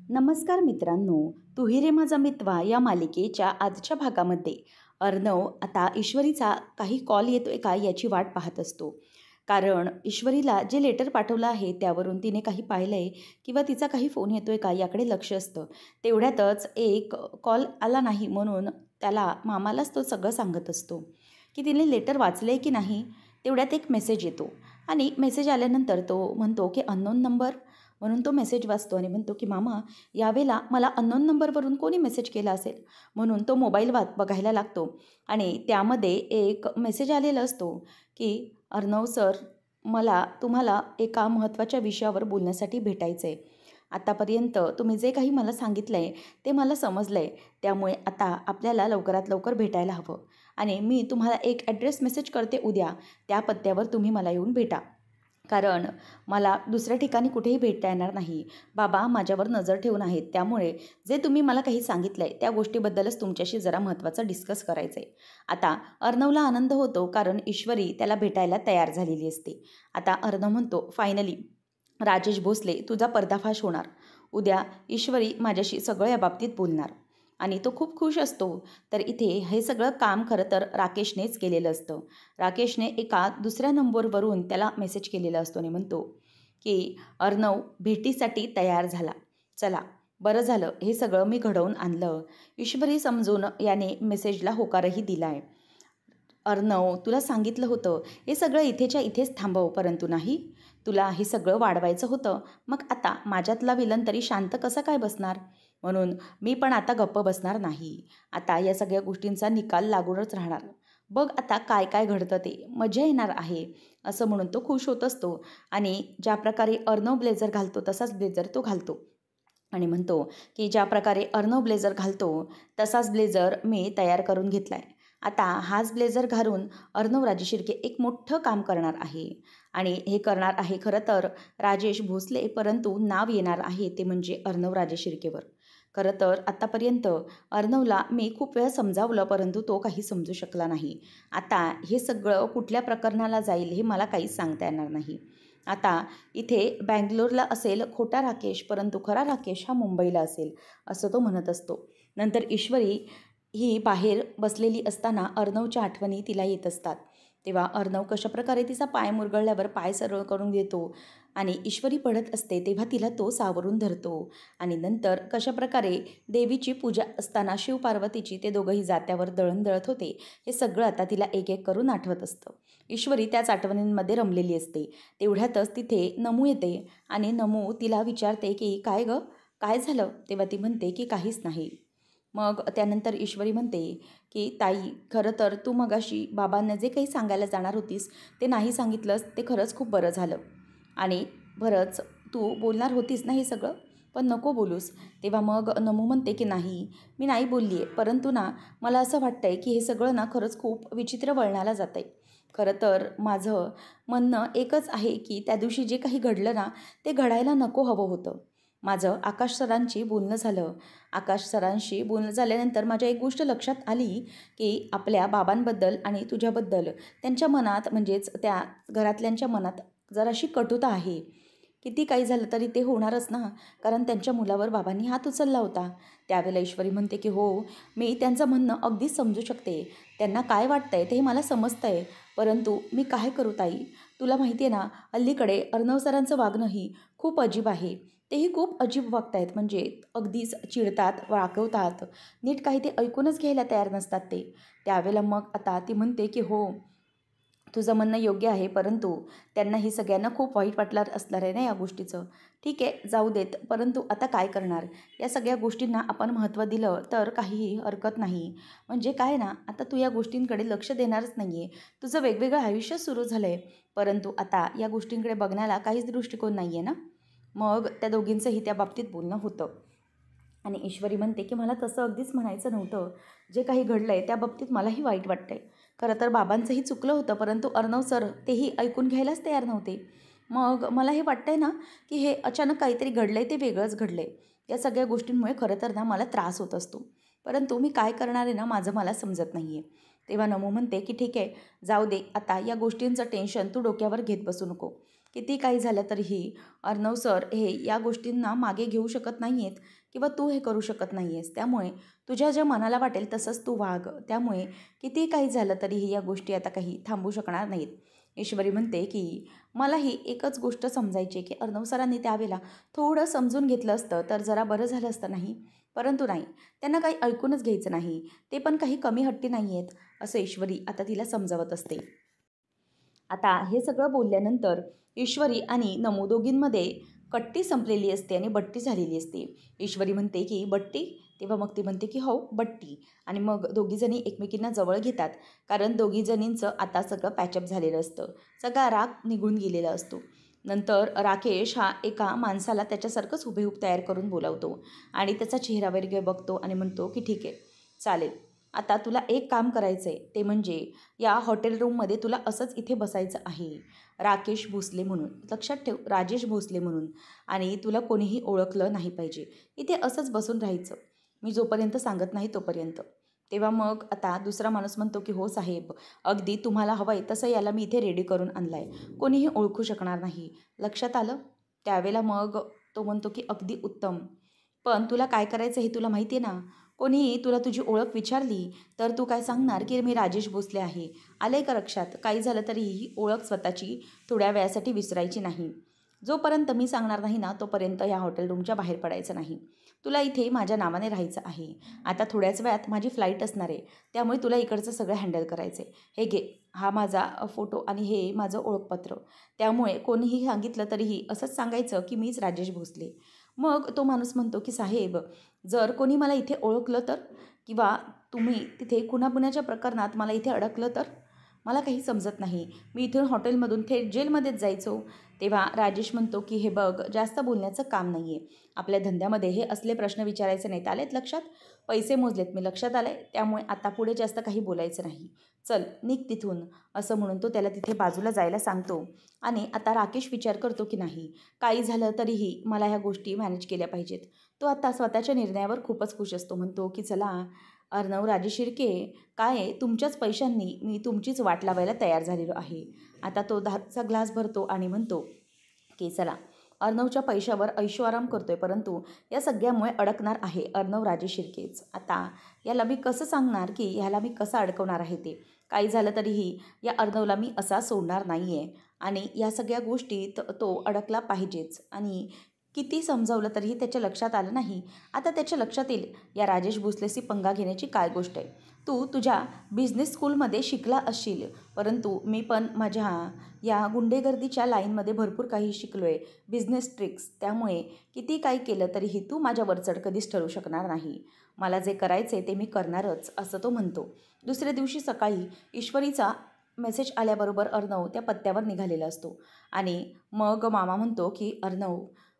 नमस्कार मित्रांनो, तू ही रे माझा मितवा या मालिकेच्या आजच्या भागामध्ये अर्णव आता ईश्वरीचा काही कॉल येतोय का याची वाट पाहत असतो. कारण ईश्वरीला जे लेटर पाठवलं आहे त्यावरून तिने काही पाहिलंय किंवा तिचा काही फोन येतोय का याकडे लक्ष असतं. तेवढ्यातच एक कॉल आला नाही म्हणून त्याला मामालाच तो सगळं सांगत असतो की तिने लेटर वाचले की नाही. तेवढ्यात एक मेसेज येतो आणि मेसेज आल्यानंतर तो म्हणतो की अननोन नंबर, म्हणून तो मेसेज वाचतो आणि म्हणतो की मामा, यावेळेला मला अननोन नंबरवरून कोणी मेसेज केला असेल. म्हणून तो मोबाईल बघायला लागतो आणि त्यामध्ये एक मेसेज आलेला असतो की अर्णव सर, मला तुम्हाला एका महत्त्वाच्या विषयावर बोलण्यासाठी भेटायचं आहे. आतापर्यंत तुम्ही जे काही मला सांगितलं आहे ते मला समजलं आहे. त्यामुळे आता आपल्याला लवकरात लवकर भेटायला हवं आणि मी तुम्हाला एक ॲड्रेस मेसेज करते उद्या. त्या पत्त्यावर तुम्ही मला येऊन भेटा. कारण मला दुसऱ्या ठिकाणी कुठेही भेटता येणार नाही. बाबा माझ्यावर नजर ठेवून आहेत. त्यामुळे जे तुम्ही मला काही सांगितलं आहे त्या गोष्टीबद्दलच तुमच्याशी जरा महत्त्वाचं डिस्कस करायचं आहे. आता अर्णवला आनंद होतो कारण ईश्वरी त्याला भेटायला तयार झालेली असते. आता अर्णव म्हणतो, फायनली राजेश भोसले तुझा पर्दाफाश होणार. उद्या ईश्वरी माझ्याशी सगळं या बाबतीत बोलणार आणि तो खूप खुश असतो. तर इथे हे सगळं काम खरं तर राकेशनेच केलेलं असतं. राकेशने एका दुसऱ्या नंबरवरून त्याला मेसेज केलेला असतो आणि म्हणतो की अर्णव भेटीसाठी तयार झाला. चला, बरं झालं हे सगळं मी घडवून आणलं. ईश्वरी समजून याने मेसेजला होकारही दिला आहे. अर्णव, तुला सांगितलं होतं हे सगळं इथेच्या इथेच थांबव, परंतु नाही, तुला हे सगळं वाढवायचं होतं. मग आता माझ्यातला विलन तरी शांत कसा काय बसणार? म्हणून मी पण आता गप्प बसणार नाही. आता या सगळ्या गोष्टींचा निकाल लागूनच राहणार. बघ आता काय काय घडतं ते, मजा येणार आहे, असं म्हणून तो खुश होत असतो. आणि ज्या प्रकारे अर्णव ब्लेझर घालतो तसाच ब्लेझर तो घालतो आणि म्हणतो की ज्या प्रकारे अर्णव ब्लेझर घालतो तसाच ब्लेझर मी तयार करून घेतला आहे. आता हाच ब्लेझर घालून अर्णव राजे शिर्के एक मोठं काम करणार आहे आणि हे करणार आहे खरं तर राजेश भोसले, परंतु नाव येणार आहे ते म्हणजे अर्णव राजे शिर्केवर. खरं तर आत्तापर्यंत अर्णवला मी खूप वेळा समजावलं परंतु तो काही समजू शकला नाही. आता हे सगळं कुठल्या प्रकरणाला जाईल हे मला काहीच सांगता येणार नाही. आता इथे बँगलोरला असेल खोटा राकेश, परंतु खरा राकेश हा मुंबईला असेल, असं तो म्हणत असतो. नंतर ईश्वरी ही बाहेर बसलेली असताना अर्णवच्या आठवणी तिला येत असतात. तेव्हा अर्णव कशाप्रकारे तिचा पाय मुरगळल्यावर पाय सरळ करून देतो आणि ईश्वरी पडत असते तेव्हा तिला तो सावरून धरतो आणि नंतर कशाप्रकारे देवीची पूजा असताना शिवपार्वतीची ते दोघंही जात्यावर दळण दळत होते हे सगळं आता तिला एक एक करून आठवत असतं. ईश्वरी त्याच आठवणींमध्ये रमलेली असते. तेवढ्यातच तिथे नमू येते आणि नमू तिला विचारते की काय गं, काय झालं? तेव्हा ती म्हणते की काहीच नाही. मग त्यानंतर ईश्वरी म्हणते की ताई, खरं तर तू मगाशी बाबांना जे काही सांगायला जाणार होतीस ते नाही सांगितलंस, ते खरंच खूप बरं झालं. आणि बरंच तू बोलणार होतीस ना हे सगळं, पण नको बोलूस. तेव्हा मग नमू म्हणते की नाही, मी नाही बोलली आहे, परंतु ना मला असं वाटतं आहे की हे सगळं ना खरंच खूप विचित्र वळणाला जातं आहे. खरं तर माझं म्हणणं एकच आहे की त्या दिवशी जे काही घडलं ना ते घडायला नको हवं होतं. माझं आकाश सरांशी बोलणं झालं. आकाश सरांशी बोलणं झाल्यानंतर माझ्या एक गोष्ट लक्षात आली की आपल्या बाबांबद्दल आणि तुझ्याबद्दल त्यांच्या मनात, म्हणजेच त्या घरातल्यांच्या मनात जराशी कटुता आहे. किती काही झालं तरी ते होणारच ना, कारण त्यांच्या मुलावर बाबांनी हात उचलला होता. त्यावेळेला ईश्वरी म्हणते की हो, मी त्यांचं म्हणणं अगदीच समजू शकते. त्यांना काय वाटतंय ते मला समजतंय, परंतु मी काय करू ताई? तुला माहिती आहे ना, अलीकडे अर्णव सरांचं वागणंही खूप अजीब आहे. तेही खूप अजीब वागतायत, म्हणजे अगदीच चिडतात, वाकवतात, नीट काही ते ऐकूनच घ्यायला तयार नसतात ते. त्यावेळेला मग आता ती म्हणते की हो, तुझं म्हणणं योग्य आहे, परंतु त्यांनाही सगळ्यांना खूप वाईट वाटलं असणार आहे ना या गोष्टीचं. ठीक आहे, जाऊ देत, परंतु आता काय करणार? या सगळ्या गोष्टींना आपण महत्त्व दिलं तर काहीही हरकत नाही. म्हणजे काय ना, आता तू या गोष्टींकडे लक्ष देणारच नाही आहे. तुझं वेगवेगळं आयुष्य सुरू झालं आहे, परंतु आता या गोष्टींकडे बघण्याला काहीच दृष्टिकोन नाही आहे ना. मग त्या दोघींचंही त्या बाबतीत बोलणं होतं आणि ईश्वरी म्हणते की मला तसं अगदीच म्हणायचं नव्हतं. जे काही घडलं आहे त्या बाबतीत मलाही वाईट वाटतं आहे. खरं तर बाबांचंही चुकलं होतं, परंतु अर्णव सर तेही ऐकून घ्यायलाच तयार नव्हते. मग मला हे वाटतं आहे ना की हे अचानक काहीतरी घडलं आहे, ते वेगळंच घडलं आहे. या सगळ्या गोष्टींमुळे खरं तर ना मला त्रास होत असतो, परंतु मी काय करणार आहे ना, माझं मला समजत नाही आहे. तेव्हा नमू म्हणते की ठीक आहे, जाऊ दे, आता या गोष्टींचं टेन्शन तू डोक्यावर घेत बसू नको. किती काही झालं तरीही अर्णव सर हे या गोष्टींना मागे घेऊ शकत नाही आहेत किंवा तू हे करू शकत नाही आहेस. त्यामुळे तुझ्या ज्या मनाला वाटेल तसंच तू वाग. त्यामुळे किती काही झालं तरीही या गोष्टी आता काही थांबू शकणार नाहीत. ईश्वरी म्हणते की मलाही एकच गोष्ट समजायची की अर्णव सरांनी त्यावेळेला थोडं समजून घेतलं असतं तर जरा बरं झालं असतं नाही. परंतु नाही, त्यांना काही ऐकूनच घ्यायचं नाही. ते पण काही कमी हट्टी नाही आहेत असं ईश्वरी आता तिला समजावत असते. आता हे सगळं बोलल्यानंतर ईश्वरी आणि नमू दोघींमध्ये कट्टी संपलेली असते आणि बट्टी झालेली असते. ईश्वरी म्हणते की बट्टी, तेव्हा मग ती म्हणते की हो बट्टी. आणि मग दोघीजणी एकमेकींना जवळ घेतात, कारण दोघीजणींचं आता सगळं पॅचअप झालेलं असतं. सगळा राग निघून गेलेला असतो. नंतर राकेश हा एका माणसाला त्याच्यासारखंच हुबेहूब तयार करून बोलावतो आणि त्याचा चेहरा वगैरे बघतो आणि म्हणतो की ठीक आहे, चालेल. आता तुला एक काम करायचं आहे, ते म्हणजे या हॉटेल रूममध्ये तुला असंच इथे बसायचं आहे. राकेश भोसले म्हणून, लक्षात ठेव, राजेश भोसले म्हणून. आणि तुला कोणीही ओळखलं नाही पाहिजे. इथे असंच बसून राहायचं, मी जोपर्यंत सांगत नाही तोपर्यंत. तेव्हा मग आता दुसरा माणूस म्हणतो की हो साहेब, अगदी तुम्हाला हवं आहे तसं याला मी इथे रेडी करून आणलं आहे, कोणीही ओळखू शकणार नाही. लक्षात आलं? त्यावेळेला मग तो म्हणतो की अगदी उत्तम. पण तुला काय करायचं हे तुला माहिती आहे ना? कोणीही तुला तुझी ओळख विचारली तर तू काय सांगणार की मी राजेश भोसले आहे. आलंय का लक्षात? काही झालं तरी ही ओळख स्वतःची थोड्या वेळासाठी विसरायची नाही. जोपर्यंत मी सांगणार नाही ना तोपर्यंत ह्या हॉटेल रूमच्या बाहेर पडायचं नाही. तुला इथे माझ्या नावाने राहायचं आहे. आता थोड्याच वेळात माझी फ्लाईट असणार आहे, त्यामुळे तुला इकडचं सगळं हँडल करायचं आहे. हे घे, हा माझा फोटो आणि हे माझं ओळखपत्र. त्यामुळे कोणीही सांगितलं तरीही असंच सांगायचं की मीच राजेश भोसले. मग तो माणूस म्हणतो की साहेब, जर कोणी मला इथे ओळखलं तर, किंवा तुम्ही तिथे खुनापुण्याच्या प्रकरणात मला इथे अडकलं तर? मला काही समजत नाही. मी इथून हॉटेलमधून थेट जेलमध्येच जायचो. तेव्हा राजेश म्हणतो की हे बघ, जास्त बोलण्याचं काम नाही आहे. आपल्या धंद्यामध्ये हे असले प्रश्न विचारायचे नाहीत. आलेत लक्षात? पैसे मोजलेत मी, लक्षात आलं आहे. त्यामुळे आता पुढे जास्त काही बोलायचं नाही. चल निघ तिथून, असं म्हणून तो त्याला तिथे बाजूला जायला सांगतो. आणि आता राकेश विचार करतो की नाही, काही झालं तरीही मला ह्या गोष्टी मॅनेज केल्या पाहिजेत. तो आता स्वतःच्या निर्णयावर खूपच खुश असतो. म्हणतो की चला अर्णव राजे शिर्के, काय आहे, तुमच्याच पैशांनी मी तुमचीच वाट लावायला तयार झालेलो आहे. आता तो दहाचा ग्लास भरतो आणि म्हणतो की चला, अर्णवच्या पैशावर ऐशोआराम करतोय, परंतु या सगळ्यामुळे अडकणार आहे अर्णव राजे शिर्केच. आता याला मी कसं सांगणार की ह्याला मी कसं अडकवणार आहे ते. काही झालं तरीही या अर्णवला मी असा सोडणार नाही आहे आणि या सगळ्या गोष्टीत तो अडकला पाहिजेच. आणि किती समजावलं तरीही त्याच्या लक्षात आलं नाही. आता त्याच्या लक्षात येईल, या राजेश भोसलेशी पंगा घेण्याची काय गोष्ट आहे. तू तुझ्या बिझनेस स्कूलमध्ये शिकला असशील, परंतु मी पण माझ्या या गुंडेगर्दीच्या लाईनमध्ये भरपूर काही शिकलो आहे, बिझनेस ट्रिक्स. त्यामुळे किती काही केलं तरीही तू माझ्या वरचढ कधीच ठरू शकणार नाही. मला जे करायचं आहे ते मी करणारच, असं तो म्हणतो. दुसऱ्या दिवशी सकाळी ईश्वरीचा मेसेज आल्याबरोबर अर्णव त्या पत्त्यावर निघालेला असतो. आणि मग मामा म्हणतो की अर्णव,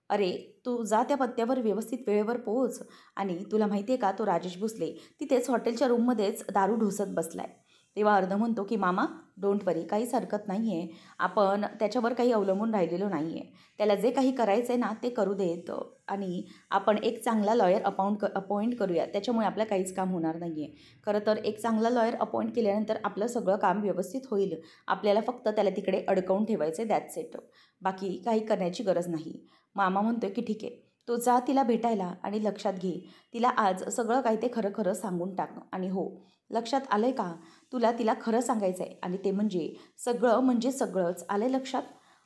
अरे तू जा त्या पत्त्यावर, व्यवस्थित वेळेवर पोहोच. आणि तुला माहिती आहे का, तो राजेश भोसले तिथेच हॉटेलच्या रूममध्येच दारू ढोसत बसला आहे. तेव्हा अर्णव म्हणतो की मामा, डोंट वरी, काहीच हरकत नाही आहे. आपण त्याच्यावर काही अवलंबून राहिलेलो नाही आहे. त्याला जे काही करायचं आहे ना ते करू देत. आणि आपण एक चांगला लॉयर अपॉइंट करूया, त्याच्यामुळे आपलं काहीच काम होणार नाही आहे. खरं तर एक चांगला लॉयर अपॉइंट केल्यानंतर आपलं सगळं काम व्यवस्थित होईल. आपल्याला फक्त त्याला तिकडे अडकवून ठेवायचं आहे, दॅट्स इट. बाकी काही करण्याची गरज नाही. मामा म्हणतोय की ठीक आहे, तो जा तिला भेटायला आणि लक्षात घे, तिला आज सगळं काही ते खरं खरं सांगून टाक. आणि हो, लक्षात आलं आहे का, तुला तिला खरं सांगायचं आहे आणि ते म्हणजे सगळं, म्हणजे सगळंच. आलं आहे लक्षात?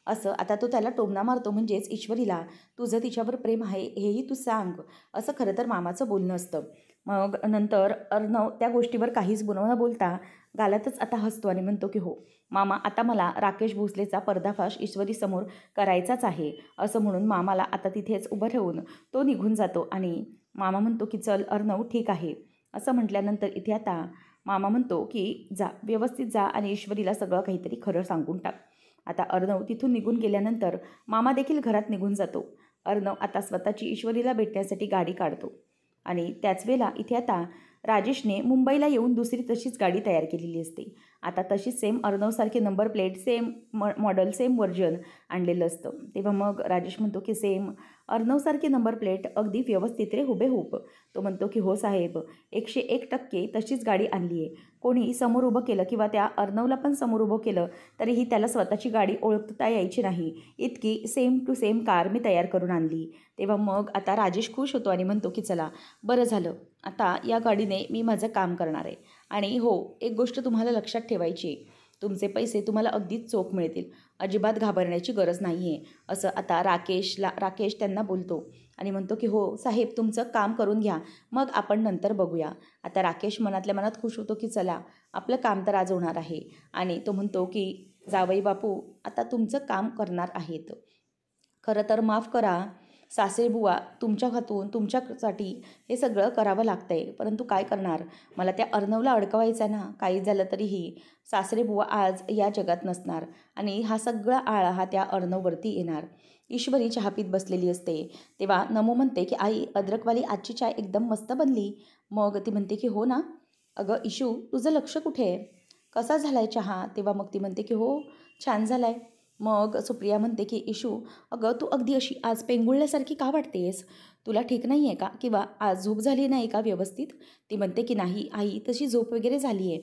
असं आता तो त्याला टोमणा मारतो, म्हणजेच ईश्वरीला तुझं तिच्यावर प्रेम आहे हेही तू सांग, असं खरं तर मामाचं बोलणं असतं. मग नंतर अर्णव त्या गोष्टीवर काहीच न बोलता गालातच आता हसतो आणि म्हणतो की हो मामा, आता मला राकेश भोसलेचा पर्दाफाश ईश्वरीसमोर करायचाच आहे, असं म्हणून मामाला आता तिथेच उभं ठेवून तो निघून जातो. आणि मामा म्हणतो की चल अर्णव, ठीक आहे. असं म्हटल्यानंतर इथे आता मामा म्हणतो की जा, व्यवस्थित जा आणि ईश्वरीला सगळं काहीतरी खरं सांगून टाक. आता अर्णव तिथून निघून गेल्यानंतर मामा देखील घरात निघून जातो. अर्णव आता स्वतःची ईश्वरीला भेटण्यासाठी गाडी काढतो. आणि त्याच वेळेला इथे आता राजेशने मुंबईला येऊन दुसरी तशीच गाडी तयार केलेली असते. आता तशीच सेम अर्णवसारखे number plate, same model, same version आणलेलं असतं. तेव्हा मग राजेश म्हणतो की सेम अर्णवसारखी नंबर प्लेट अगदी व्यवस्थित रे हुबेहूब. तो म्हणतो की हो साहेब, 101% तशीच गाडी आणली आहे. कोणी समोर उभं केलं किंवा त्या अर्णवला पण समोर उभं केलं तरीही त्याला स्वतःची गाडी ओळखता यायची नाही, इतकी सेम टू सेम कार मी तयार करून आणली. तेव्हा मग आता राजेश खुश होतो आणि म्हणतो की चला बरं झालं, आता या गाडीने मी माझं काम करणार आहे. आणि हो, एक गोष्ट तुम्हाला लक्षात ठेवायची आहे, तुमचे पैसे तुम्हाला अगदीच चोख मिळतील, अजिबात घाबरण्याची गरज नाही आहे. असं आता राकेश त्यांना बोलतो आणि म्हणतो की हो साहेब, तुमचं काम करून घ्या, मग आपण नंतर बघूया. आता राकेश मनातल्या मनात खुश होतो की चला, आपलं काम तर आज होणार आहे. आणि तो म्हणतो की जावई बापू आता तुमचं काम करणार आहेत. खरं तर माफ करा सासरेबुवा, तुमच्या हातून तुमच्यासाठी हे सगळं करावं लागतं आहे, परंतु काय करणार, मला त्या अर्णवला अडकवायचं ना. काही झालं तरीही सासरेबुवा आज या जगात नसणार आणि हा सगळा आळा हा त्या अर्णववरती येणार. ईश्वरी चहा पीत बसलेली असते तेव्हा नमो म्हणते की आई, अद्रकवाली आजची चाय एकदम मस्त बनली. मग ती म्हणते की हो ना. अगं इशू, तुझं लक्ष कुठे आहे, कसा झाला आहे चहा. तेव्हा मग ती म्हणते की हो, छान झाला आहे. मग सुप्रिया म्हणते की इशू, अगं तू अगदी अशी आज पेंगुळल्यासारखी का वाटतेस, तुला ठीक नाही आहे का, किंवा आज झोप झाली नाही का व्यवस्थित. ती म्हणते की नाही आई, तशी झोप वगैरे झाली आहे.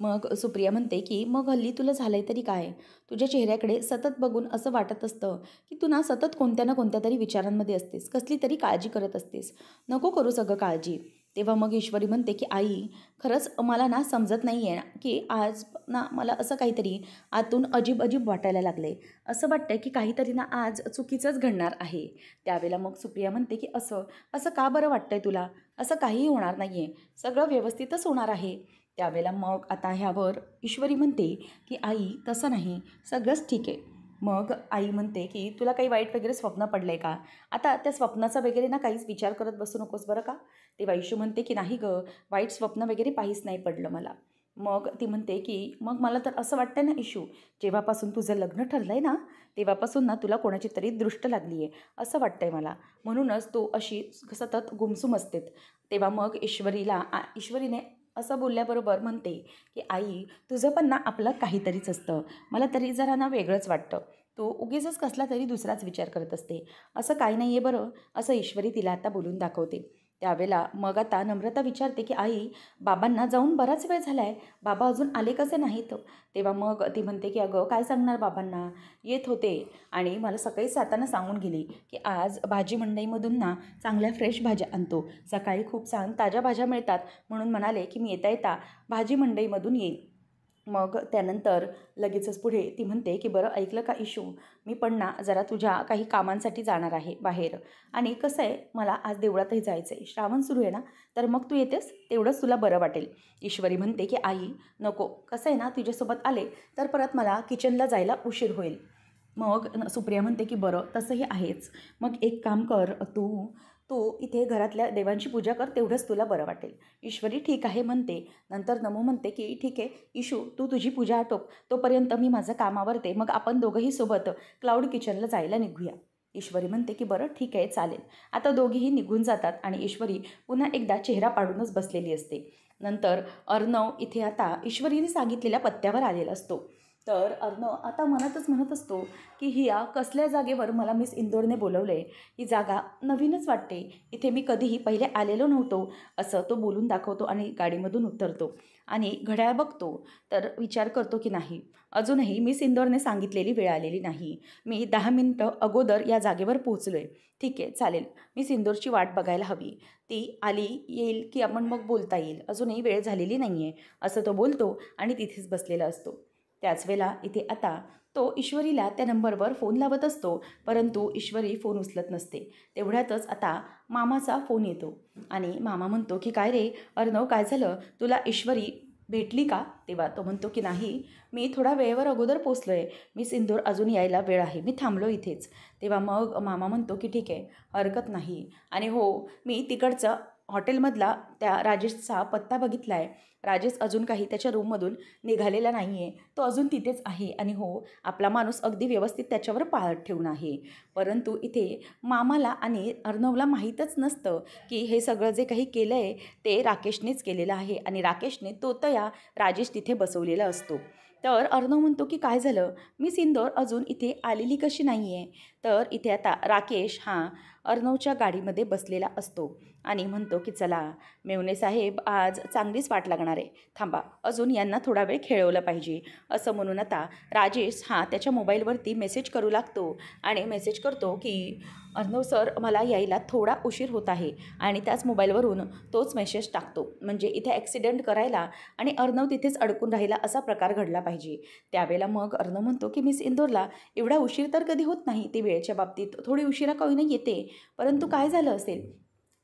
मग सुप्रिया म्हणते की मग हल्ली तुला झालं आहे तरी काय, तुझ्या चेहऱ्याकडे सतत बघून असं वाटत असतं की तू ना सतत कोणत्या ना कोणत्या तरी विचारांमध्ये असतेस, कसली तरी काळजी करत असतेस, नको करू सगळं काळजी. तेव्हा मग ईश्वरी म्हणते की आई, खरंच मला ना समजत नाही आहे की आज ना मला असं काहीतरी आतून अजीब अजीब वाटायला लागले, असं वाटतंय की काहीतरी ना आज चुकीचंच घडणार आहे. त्यावेळेला मग सुप्रिया म्हणते की असं असं का बरं वाटतंय तुला, असं काहीही होणार नाही आहे, सगळं व्यवस्थितच होणार आहे. त्यावेळेला मग आता ह्यावर ईश्वरी म्हणते की आई तसं नाही, सगळंच ठीक आहे. मग आई म्हणते की तुला काही वाईट वगैरे स्वप्न पडलं आहे का, आता त्या स्वप्नाचा वगैरे ना काहीच विचार करत बसू नकोस बरं का. तेव्हा इशू म्हणते की नाही गं, वाईट स्वप्न वगैरे काहीच नाही पडलं मला. मग ती म्हणते की मग मला तर असं वाटतं ना इशू, जेव्हापासून तुझं लग्न ठरलं आहे ना, तेव्हापासून ना तुला कोणाची तरी दृष्ट लागली आहे असं वाटतं आहे मला, म्हणूनच तू अशी सतत गुमसुम असतेत. तेव्हा मग ईश्वरीने असं बोलल्याबरोबर म्हणते की आई, तुझं पण ना आपलं काहीतरीच असतं, मला तरी जरा ना वेगळंच वाटतं, तू उगीचच कसला तरी दुसराच विचार करत असते, असं काही नाही आहे बरं, असं ईश्वरी तिला आता बोलून दाखवते. त्यावेळेला मग आता नम्रता विचारते की आई, बाबांना जाऊन बराच वेळ झाला आहे, बाबा अजून आले कसे नाहीत. तेव्हा मग ती म्हणते की अगं काय सांगणार बाबांना, येत होते आणि मला सकाळीच जाताना सांगून गेली की आज भाजी मंडईमधून ना चांगल्या फ्रेश भाज्या आणतो, सकाळी खूप छान ताज्या भाज्या मिळतात, म्हणून म्हणाले की मी येता येता भाजी मंडईमधून येईल. मग त्यानंतर लगेचच पुढे ती म्हणते की बरं ऐकलं का इशू, मी पण ना जरा तुझ्या काही कामांसाठी जाणार आहे बाहेर, आणि कसं आहे मला आज देवळातही जायचं आहे, श्रावण सुरू आहे ना, तर मग तू येतेस तेवढंच तुला बरं वाटेल. ईश्वरी म्हणते की आई नको, कसं आहे ना तुझ्यासोबत आले तर परत मला किचनला जायला उशीर होईल. मग सुप्रिया म्हणते की बरं तसंही आहेच, मग एक काम कर, तू तू इथे घरातल्या देवांची पूजा कर, तेवढंच तुला बरं वाटेल. ईश्वरी ठीक आहे म्हणते. नंतर नमो म्हणते की ठीक आहे इशू, तू तुझी पूजा आटोप, तोपर्यंत मी माझं काम आवरते, मग आपण दोघंही सोबत क्लाउड किचनला जायला निघूया. ईश्वरी म्हणते की बरं ठीक आहे चालेल. आता दोघीही निघून जातात आणि ईश्वरी पुन्हा एकदा चेहरा पाडूनच बसलेली असते. नंतर अर्णव इथे आता ईश्वरीने सांगितलेल्या पत्त्यावर आलेला असतो. तर अर्णव आता मनातच म्हणत असतो की हिया कसल्या जागेवर मला मिस इंदोरने बोलवलं आहे, ही जागा नवीनच वाटते, इथे मी कधीही पहिले आलेलो नव्हतो, असं तो बोलून दाखवतो आणि गाडीमधून उतरतो आणि घड्याळ बघतो तर विचार करतो की नाही, अजूनही मिस इंदोरने सांगितलेली वेळ आलेली नाही, मी 10 मिनटं अगोदर या जागेवर पोहोचलो आहे. ठीक आहे चालेल, मिस इंदोरची वाट बघायला हवी, ती आली येईल की आपण मग बोलता येईल, अजूनही वेळ झालेली नाही आहे, असं तो बोलतो आणि तिथेच बसलेला असतो. त्याच वेळेला इथे आता तो ईश्वरीला त्या नंबरवर फोन लावत असतो, परंतु ईश्वरी फोन उचलत नसते. तेवढ्यातच आता मामाचा फोन येतो आणि मामा म्हणतो की काय रे अर्णव, काय झालं, तुला ईश्वरी भेटली का. तेव्हा तो म्हणतो की नाही, मी थोडा वेळेवर अगोदर पोचलो आहे, मिस इंदोर अजून यायला वेळ आहे, मी थांबलो इथेच. तेव्हा मग मामा म्हणतो की ठीक आहे, हरकत नाही, आणि हो मी तिकडचं हॉटेलमधला त्या राजेशचा पत्ता बघितला आहे, राजेश अजून काही त्याच्या रूममधून निघालेला नाही आहे, तो अजून तिथेच आहे, आणि हो आपला माणूस अगदी व्यवस्थित त्याच्यावर पाळत ठेवून आहे. परंतु इथे मामाला आणि अर्णवला माहीतच नसतं की हे सगळं जे काही केलं आहे ते राकेशनेच केलेलं आहे, आणि राकेशने तोतया राजेश तिथे बसवलेला असतो. तर अर्णव म्हणतो की काय झालं, मिस इंदोर अजून इथे आलेली कशी नाही आहे. तर इथे आता राकेश अर्णवच्या गाडीमध्ये बसलेला असतो आणि म्हणतो की चला मेवणे साहेब, आज चांगलीच वाट लागणार आहे, थांबा अजून यांना थोडा वेळ खेळवलं पाहिजे. असं म्हणून आता राजेश हा त्याच्या मोबाईलवरती मेसेज करू लागतो आणि मेसेज करतो की अर्णव सर, मला यायला थोडा उशीर होत आहे. आणि त्याच मोबाईलवरून तोच मेसेज टाकतो. म्हणजे इथे ॲक्सिडेंट करायला आणि अर्णव तिथेच अडकून राहिला असा प्रकार घडला पाहिजे. त्यावेळेला मग अर्णव म्हणतो की मिस इंदोरला एवढा उशीर तर कधी होत नाही, ती वेळेच्या बाबतीत थोडी उशिरा का होईना येते, परंतु काय झालं असेल.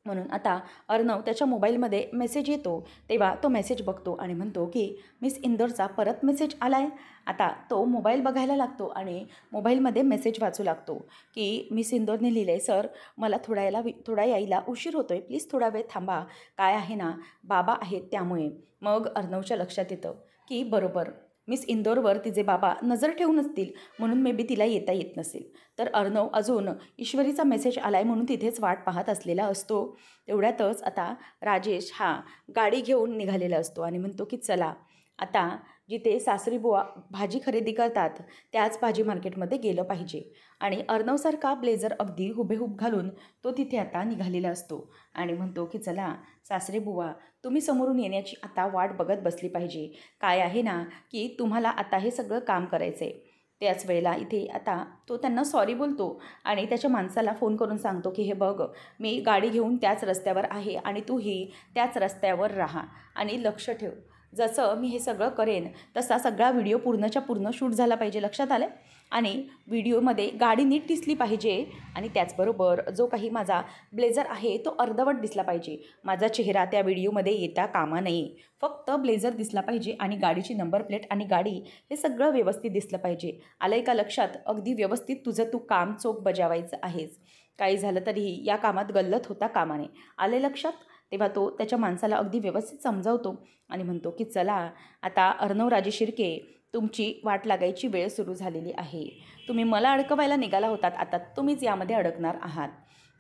म्हणून आता अर्णव त्याच्या मोबाईलमध्ये मेसेज येतो, तेव्हा तो मेसेज बघतो आणि म्हणतो की मिस इंदोरचा परत मेसेज आला आहे. आता तो मोबाईल बघायला लागतो आणि मोबाईलमध्ये मेसेज वाचू लागतो की मिस इंदोरने लिहिलं आहे, सर मला थोडा यायला उशीर होतो आहे, प्लीज थोडा वेळ थांबा, काय आहे ना बाबा आहेत त्यामुळे. मग अर्णवच्या लक्षात येतं की बरोबर मिस इंदोरवर तिचे बाबा नजर ठेवून असतील, म्हणून मे बी तिला येता येत नसेल. तर अर्णव अजून ईश्वरीचा मेसेज आला आहे म्हणून तिथेच वाट पाहत असलेला असतो. तेवढ्यातच आता राजेश हा गाडी घेऊन निघालेला असतो आणि म्हणतो की चला आता जिथे सासरी बुवा भाजी खरेदी करतात त्याच भाजी मार्केटमध्ये गेलं पाहिजे. आणि अर्णवसारखा ब्लेझर अगदी हुबेहूब घालून तो तिथे आता निघालेला असतो आणि म्हणतो की चला सासरे बुवा, तुम्ही समोरून येण्याची आता वाट बघत बसली पाहिजे. काय आहे ना की तुम्हाला आता हे सगळं काम करायचं आहे. त्याच वेळेला इथे आता तो त्यांना सॉरी बोलतो आणि त्याच्या माणसाला फोन करून सांगतो की हे बघ, मी गाडी घेऊन त्याच रस्त्यावर आहे आणि तूही त्याच रस्त्यावर राहा आणि लक्ष ठेव. जसं मी हे सगळं करेन तसा सगळा व्हिडिओ पूर्णच्या पूर्ण शूट झाला पाहिजे, लक्षात आलं. आणि व्हिडिओमध्ये गाडी नीट दिसली पाहिजे आणि त्याचबरोबर जो काही माझा ब्लेझर आहे तो अर्धवट दिसला पाहिजे. माझा चेहरा त्या व्हिडिओमध्ये येता कामा नये, फक्त ब्लेझर दिसला पाहिजे आणि गाडीची नंबर प्लेट आणि गाडी हे सगळं व्यवस्थित दिसलं पाहिजे. आलंय का लक्षात? अगदी व्यवस्थित तुझं तू काम चोख बजावायचं आहेस. काही झालं तरीही या कामात गल्लत होता कामा नये. आले लक्षात? तेव्हा तो त्याच्या माणसाला अगदी व्यवस्थित समजावतो आणि म्हणतो की चला आता अर्णवराजे शिर्के, तुमची वाट लागायची वेळ सुरू झालेली आहे. तुम्ही मला अडकवायला निघाला होतात, आता तुम्हीच यामध्ये अडकणार आहात.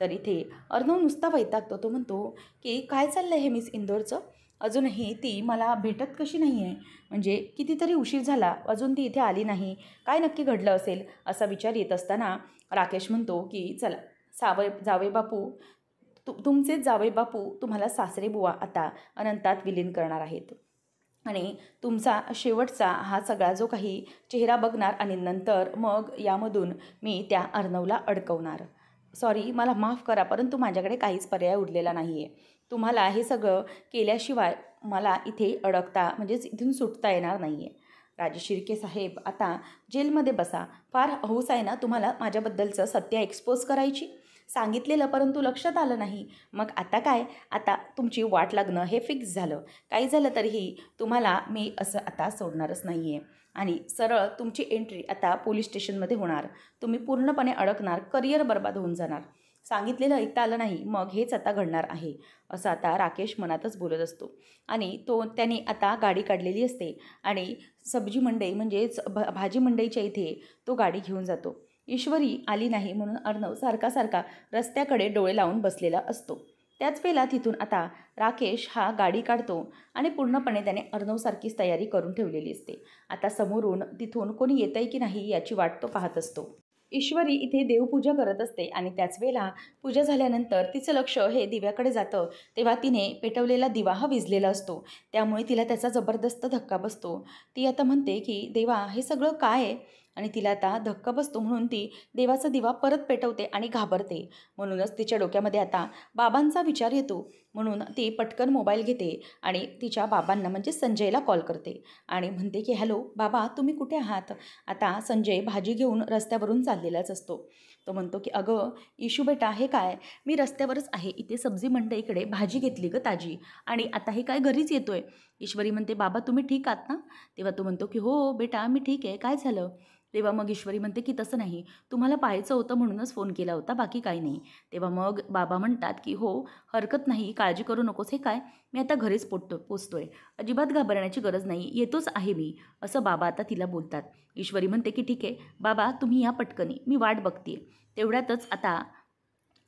तर इथे अर्णव नुसता वैतागतो. तो म्हणतो की काय चाललं आहे हे मिस इंदोरचं, अजूनही ती मला भेटत कशी नाही आहे, म्हणजे कितीतरी उशीर झाला अजून ती इथे आली नाही, काय नक्की घडलं असेल असा विचार येत असताना राकेश म्हणतो की चला जावई बापू, तुमचेच जावई बापू तुम्हाला सासरे बुवा आता अनंतात विलीन करणार आहेत आणि तुमचा शेवटचा हा सगळा जो काही चेहरा बघणार आणि नंतर मग यामधून मी त्या अर्णवला अडकवणार. सॉरी, मला माफ करा, परंतु माझ्याकडे काहीच पर्याय उरलेला नाही आहे. तुम्हाला हे सगळं केल्याशिवाय मला इथे अडकता म्हणजेच इथून सुटता येणार नाही आहे. राजे शिर्के साहेब, आता जेलमध्ये बसा. फार हौस आहे ना तुम्हाला माझ्याबद्दलचं सत्य एक्सपोज करायची. सांगितलेलं परंतु लक्षात आलं नाही. मग आता काय, आता तुमची वाट लागणं हे फिक्स झालं. काही झालं तरीही तुम्हाला मी असं आता सोडणारच नाही आहे आणि सरळ तुमची एंट्री आता पोलीस स्टेशनमध्ये होणार. तुम्ही पूर्णपणे अडकणार, करिअर बर्बाद होऊन जाणार. सांगितलेलं ऐकता आलं नाही, मग हेच आता घडणार आहे असं आता राकेश मनातच बोलत असतो. आणि त्याने आता गाडी काढलेली असते आणि सब्जी मंडई म्हणजेच भाजी मंडईच्या इथे तो गाडी घेऊन जातो. ईश्वरी आली नाही म्हणून अर्णव सारखा रस्त्याकडे डोळे लावून बसलेला असतो. त्याच वेळेला तिथून आता राकेश हा गाडी काढतो आणि पूर्णपणे त्याने अर्णवसारखीच तयारी करून ठेवलेली असते. आता समोरून तिथून कोणी येतंय की नाही याची वाट तो पाहत असतो. ईश्वरी इथे देवपूजा करत असते आणि त्याच वेळेला पूजा झाल्यानंतर तिचं लक्ष हे दिव्याकडे जातं. तेव्हा तिने पेटवलेला दिवा हा विझलेला असतो, त्यामुळे तिला त्याचा जबरदस्त धक्का बसतो. ती आता म्हणते की देवा, हे सगळं काय आहे? आणि तिला आता धक्का बसतो म्हणून ती देवाचा दिवा परत पेटवते आणि घाबरते. म्हणूनच तिच्या डोक्यामध्ये आता बाबांचा विचार येतो. म्हणून ती पटकन मोबाईल घेते आणि तिच्या बाबांना म्हणजे संजयला कॉल करते आणि म्हणते की हॅलो बाबा, तुम्ही कुठे आहात? आता संजय भाजी घेऊन रस्त्यावरून चाललेलाच असतो. तो म्हणतो की अगं इशू बेटा, हे काय, मी रस्त्यावरच आहे, इथे सब्जी मंडईकडे भाजी घेतली गं ताजी, आणि आता हे काय घरीच येतोय. ईश्वरी म्हणते बाबा तुम्ही ठीक आहात ना? तेव्हा तो म्हणतो की हो बेटा मी ठीक आहे, काय झालं? तेव्हा मग ईश्वरी म्हणते की तसं नाही, तुम्हाला पाहायचं होतं म्हणूनच फोन केला होता, बाकी काही नाही. तेव्हा मग बाबा म्हणतात की हो हरकत नाही, काळजी करू नकोस. हे काय, मी आता घरीच पोचतोय, अजिबात घाबरण्याची गरज नाही, येतोच आहे मी, असं बाबा आता तिला बोलतात. ईश्वरी म्हणते की ठीक आहे बाबा, तुम्ही या पटकनी, मी वाट बघते. तेवढ्यातच आता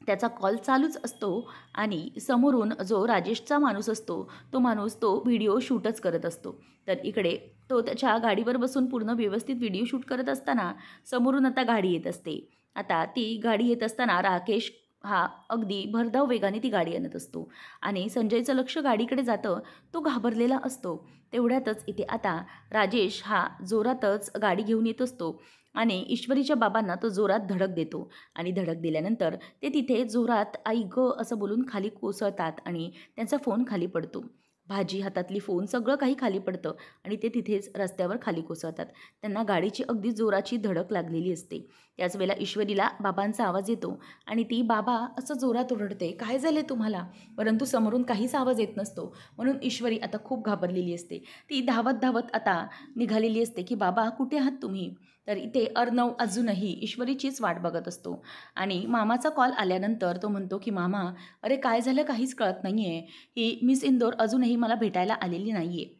त्याचा कॉल चालूच असतो आणि समोरून जो राजेशचा माणूस असतो तो माणूस तो व्हिडिओ शूटच करत असतो. तर इकडे तो त्याच्या गाडीवर बसून पूर्ण व्यवस्थित व्हिडिओ शूट करत असताना समोरून आता गाडी येत असते. आता ती गाडी येत असताना राकेश हा अगदी भरधाव वेगाने ती गाडी आणत असतो आणि संजयचं लक्ष गाडीकडे जातं. तो घाबरलेला असतो. तेवढ्यातच इथे आता राजेश हा जोरातच गाडी घेऊन येत असतो आणि ईश्वरीच्या बाबांना तो जोरात धडक देतो आणि धडक दिल्यानंतर ते तिथे जोरात आई गं असं बोलून खाली कोसळतात आणि त्यांचा फोन खाली पडतो. भाजी हातातली फोन सगळं काही खाली पडतं आणि ते तिथेच रस्त्यावर खाली कोसळतात. त्यांना गाडीची अगदी जोराची धडक लागलेली असते. त्याच वेळेला ईश्वरीला बाबांचा आवाज येतो आणि ती बाबा असं जोरात ओरडते, काय झाले तुम्हाला? परंतु समोरून काहीच आवाज येत नसतो. म्हणून ईश्वरी आता खूप घाबरलेली असते. ती धावत धावत आता निघालेली असते की बाबा कुठे आहात तुम्ही? तर इथे अर्णव अजूनही ईश्वरीचीच वाट बघत असतो आणि मामाचा कॉल आल्यानंतर तो म्हणतो की मामा, अरे काय झालं काहीच कळत नाही आहे. ही मिस इंदोर अजूनही मला भेटायला आलेली नाही आहे.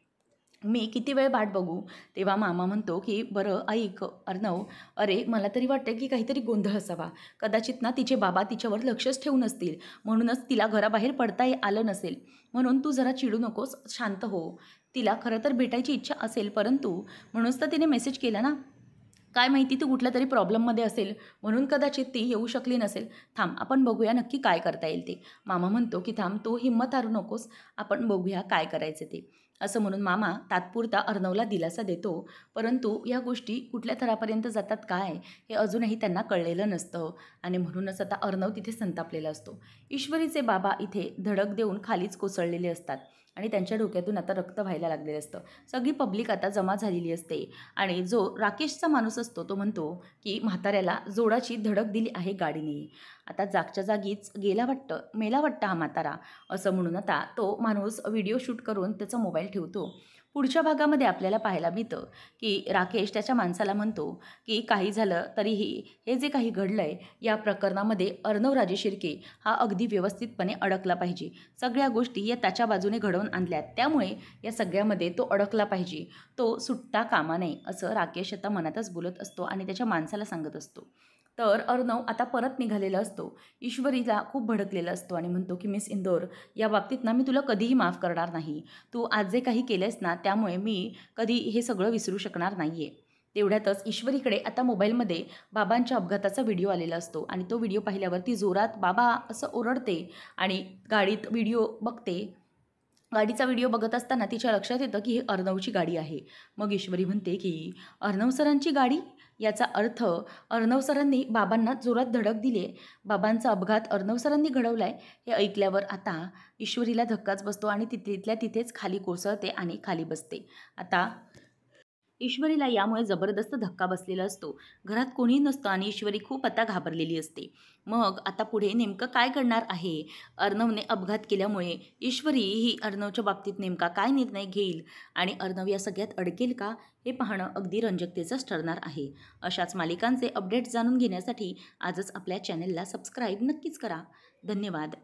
मी किती वेळ वाट बघू? तेव्हा मामा म्हणतो की बरं ऐक अर्णव, अरे मला तरी वाटतं की काहीतरी गोंधळ असावा. कदाचित ना तिचे बाबा तिच्यावर लक्षच ठेवून असतील. म्हणूनच तिला घराबाहेर पडता आलं नसेल. म्हणून तू जरा चिडू नकोस, शांत हो. तिला खरं तर भेटायची इच्छा असेल, परंतु म्हणूनच तर तिने मेसेज केला ना. काय माहिती ती कुठल्या तरी प्रॉब्लेममध्ये असेल म्हणून कदाचित ती येऊ शकली नसेल. थांब आपण बघूया नक्की काय करता येईल ते. मामा म्हणतो की थांब तू हिंमत हारू नकोस, आपण बघूया काय करायचं ते. असं म्हणून मामा तात्पुरता अर्णवला दिलासा देतो. परंतु या गोष्टी कुठल्या थरापर्यंत जातात काय हे अजूनही त्यांना कळलेलं नसतं आणि म्हणूनच आता अर्णव तिथे संतापलेला असतो. ईश्वरीचे बाबा इथे धडक देऊन खालीच कोसळलेले असतात आणि त्यांच्या डोक्यातून आता रक्त व्हायला लागलेलं असतं. सगळी पब्लिक आता जमा झालेली असते आणि जो राकेशचा माणूस असतो तो म्हणतो की म्हाताऱ्याला जोराची धडक दिली आहे गाडीने. आता जागच्या जागीच गेला वाटतं, मेला वाटतं हा म्हातारा, असं म्हणून आता तो माणूस व्हिडिओ शूट करून त्याचा मोबाईल ठेवतो. पुढच्या भागामध्ये आपल्याला पाहायला मिळतं की राकेश त्याच्या माणसाला म्हणतो की काही झालं तरीही हे जे काही घडलं आहे या प्रकरणामध्ये अर्णव राजे शिर्के हा अगदी व्यवस्थितपणे अडकला पाहिजे. सगळ्या गोष्टी या त्याच्या बाजूने घडवून आणल्यात, त्यामुळे या सगळ्यामध्ये तो अडकला पाहिजे, तो सुटता कामा नये, असं राकेश आता मनातच बोलत असतो आणि त्याच्या माणसाला सांगत असतो. तर अर्णव आता परत निघालेला असतो. ईश्वरीला खूप भडकलेला असतो आणि म्हणतो की मिस इंदोर, या बाबतीत ना मी तुला कधीही माफ करणार नाही. तू आज जे काही केलंस ना त्यामुळे मी कधी हे सगळं विसरू शकणार नाही आहे. तेवढ्यातच ईश्वरीकडे आता मोबाईलमध्ये बाबांच्या अपघाताचा व्हिडिओ आलेला असतो आणि तो व्हिडिओ पाहिल्यावर ती जोरात बाबा असं ओरडते आणि गाडीत व्हिडिओ बघते. गाडीचा व्हिडिओ बघत असताना तिच्या लक्षात येतं की ही अर्णवची गाडी आहे. मग ईश्वरी म्हणते की अर्णव सरांची गाडी? याचा अर्थ अर्णव सरांनी बाबांना जोरात धडक दिली आहे. बाबांचा अपघात अर्णव सरांनी घडवला आहे. हे ऐकल्यावर आता ईश्वरीला धक्काच बसतो आणि तिथल्या तिथेच खाली कोसळते आणि खाली बसते. आता ईश्वरीला यामुळे जबरदस्त धक्का बसलेला असतो. घरात कोणीही नसतं आणि ईश्वरी खूप आता घाबरलेली असते. मग आता पुढे नेमकं काय करणार आहे? अर्णवने अपघात केल्यामुळे ईश्वरी ही अर्णवच्या बाबतीत नेमका काय निर्णय घेईल आणि अर्णव या सगळ्यात अडकेल का? हे पाहणं अगदी रंजकतेचंच ठरणार आहे. अशाच मालिकांचे अपडेट्स जाणून घेण्यासाठी आजच आपल्या चॅनलला सबस्क्राईब नक्कीच करा. धन्यवाद.